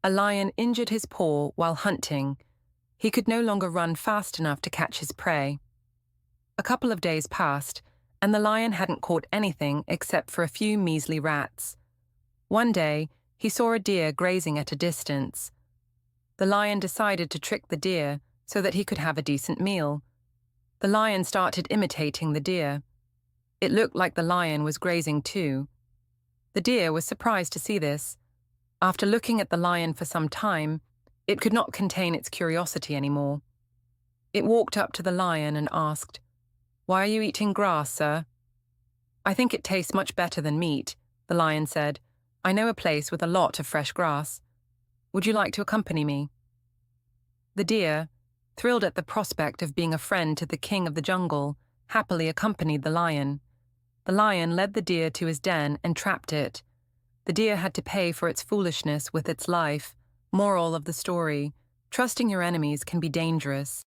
a lion injured his paw while hunting. He could no longer run fast enough to catch his prey. A couple of days passed, and the lion hadn't caught anything except for a few measly rats. One day, he saw a deer grazing at a distance. The lion decided to trick the deer so that he could have a decent meal. The lion started imitating the deer. It looked like the lion was grazing too. The deer was surprised to see this. After looking at the lion for some time, it could not contain its curiosity anymore. It walked up to the lion and asked, "Why are you eating grass, sir?" "I think it tastes much better than meat," the lion said. "I know a place with a lot of fresh grass. Would you like to accompany me?" The deer, thrilled at the prospect of being a friend to the king of the jungle, happily accompanied the lion. The lion led the deer to his den and trapped it. The deer had to pay for its foolishness with its life. Moral of the story: trusting your enemies can be dangerous.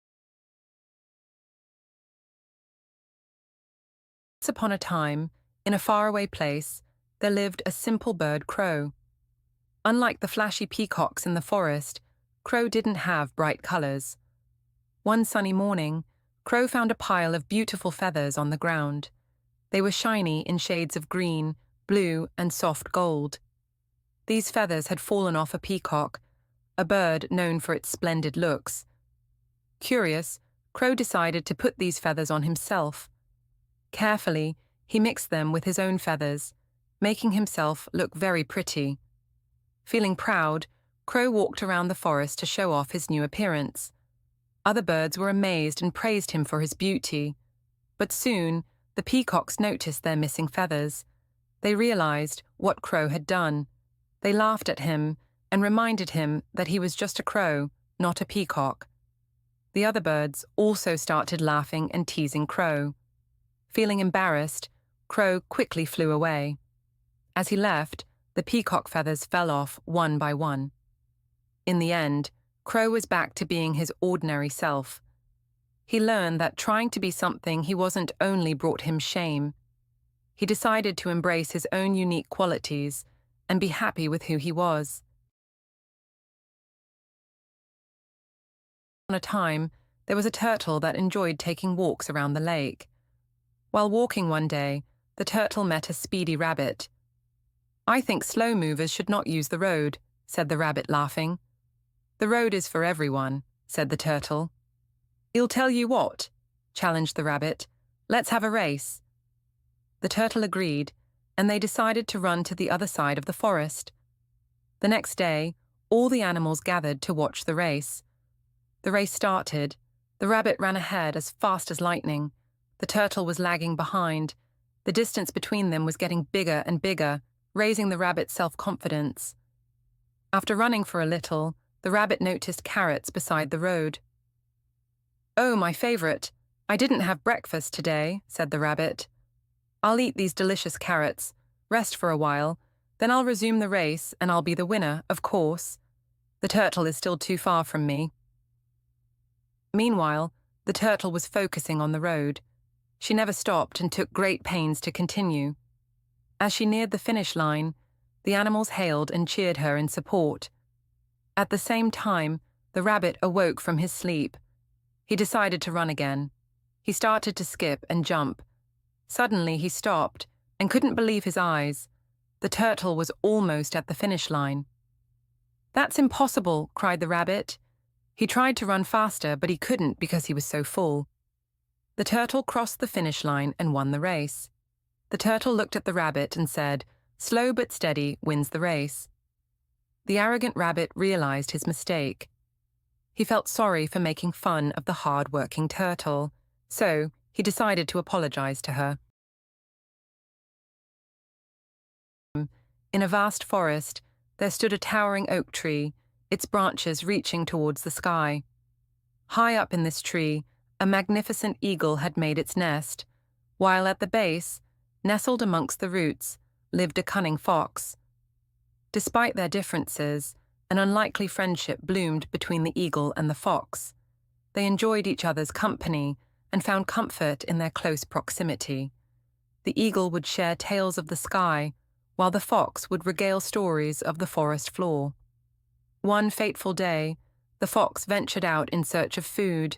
Once upon a time, in a faraway place, there lived a simple bird, Crow. Unlike the flashy peacocks in the forest, Crow didn't have bright colors. One sunny morning, Crow found a pile of beautiful feathers on the ground. They were shiny in shades of green, blue, and soft gold. These feathers had fallen off a peacock, a bird known for its splendid looks. Curious, Crow decided to put these feathers on himself. Carefully, he mixed them with his own feathers, making himself look very pretty. Feeling proud, Crow walked around the forest to show off his new appearance. Other birds were amazed and praised him for his beauty. But soon, the peacocks noticed their missing feathers. They realized what Crow had done. They laughed at him and reminded him that he was just a crow, not a peacock. The other birds also started laughing and teasing Crow. Feeling embarrassed, Crow quickly flew away. As he left, the peacock feathers fell off one by one. In the end, Crow was back to being his ordinary self. He learned that trying to be something he wasn't only brought him shame. He decided to embrace his own unique qualities and be happy with who he was. On a time, there was a turtle that enjoyed taking walks around the lake. While walking one day, the turtle met a speedy rabbit. "I think slow movers should not use the road," said the rabbit, laughing. "The road is for everyone," said the turtle. "I'll tell you what," challenged the rabbit. "Let's have a race." The turtle agreed, and they decided to run to the other side of the forest. The next day, all the animals gathered to watch the race. The race started. The rabbit ran ahead as fast as lightning. The turtle was lagging behind. The distance between them was getting bigger and bigger, raising the rabbit's self-confidence. After running for a little, the rabbit noticed carrots beside the road. "Oh, my favorite. I didn't have breakfast today," said the rabbit. "I'll eat these delicious carrots, rest for a while, then I'll resume the race and I'll be the winner, of course. The turtle is still too far from me." Meanwhile, the turtle was focusing on the road. She never stopped and took great pains to continue. As she neared the finish line, the animals hailed and cheered her in support. At the same time, the rabbit awoke from his sleep. He decided to run again. He started to skip and jump. Suddenly he stopped and couldn't believe his eyes. The turtle was almost at the finish line. "That's impossible," cried the rabbit. He tried to run faster, but he couldn't because he was so full. The turtle crossed the finish line and won the race. The turtle looked at the rabbit and said, "Slow but steady wins the race." The arrogant rabbit realized his mistake. He felt sorry for making fun of the hard-working turtle, so he decided to apologize to her. In a vast forest, there stood a towering oak tree, its branches reaching towards the sky. High up in this tree, a magnificent eagle had made its nest, while at the base, nestled amongst the roots, lived a cunning fox. Despite their differences, an unlikely friendship bloomed between the eagle and the fox. They enjoyed each other's company and found comfort in their close proximity. The eagle would share tales of the sky, while the fox would regale stories of the forest floor. One fateful day, the fox ventured out in search of food,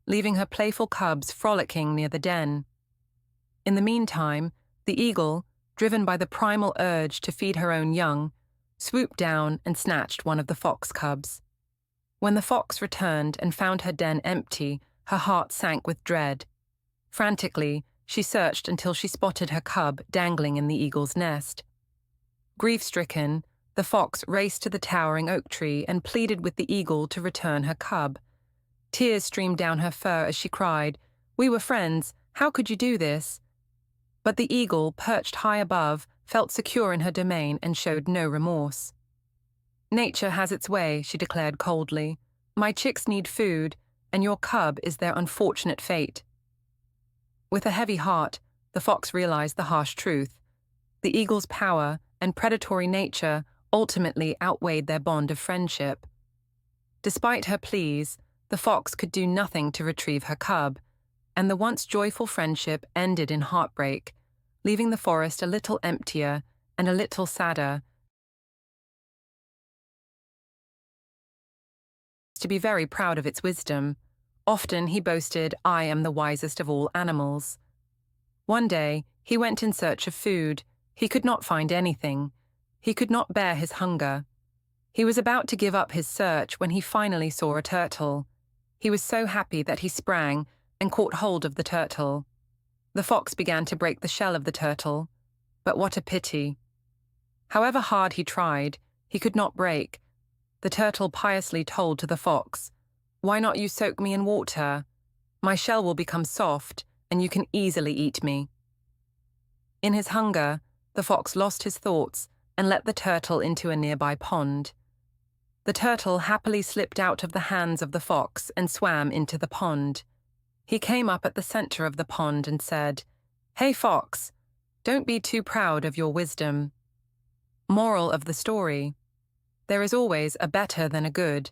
leaving her playful cubs frolicking near the den. In the meantime, the eagle, driven by the primal urge to feed her own young, swooped down and snatched one of the fox cubs. When the fox returned and found her den empty, her heart sank with dread. Frantically, she searched until she spotted her cub dangling in the eagle's nest. Grief-stricken, the fox raced to the towering oak tree and pleaded with the eagle to return her cub. Tears streamed down her fur as she cried, "We were friends, how could you do this?" But the eagle, perched high above, felt secure in her domain and showed no remorse. "Nature has its way," she declared coldly. "My chicks need food, and your cub is their unfortunate fate." With a heavy heart, the fox realized the harsh truth. The eagle's power and predatory nature ultimately outweighed their bond of friendship. Despite her pleas, the fox could do nothing to retrieve her cub, and the once joyful friendship ended in heartbreak, leaving the forest a little emptier and a little sadder. To be very proud of its wisdom. Often he boasted, "I am the wisest of all animals." One day, he went in search of food. He could not find anything. He could not bear his hunger. He was about to give up his search when he finally saw a turtle. He was so happy that he sprang and caught hold of the turtle. The fox began to break the shell of the turtle, but what a pity. However hard he tried, he could not break. The turtle piously told to the fox, "Why not you soak me in water? My shell will become soft, and you can easily eat me." In his hunger, the fox lost his thoughts and let the turtle into a nearby pond. The turtle happily slipped out of the hands of the fox and swam into the pond. He came up at the center of the pond and said, "Hey, fox, don't be too proud of your wisdom." Moral of the story: there is always a better than a good,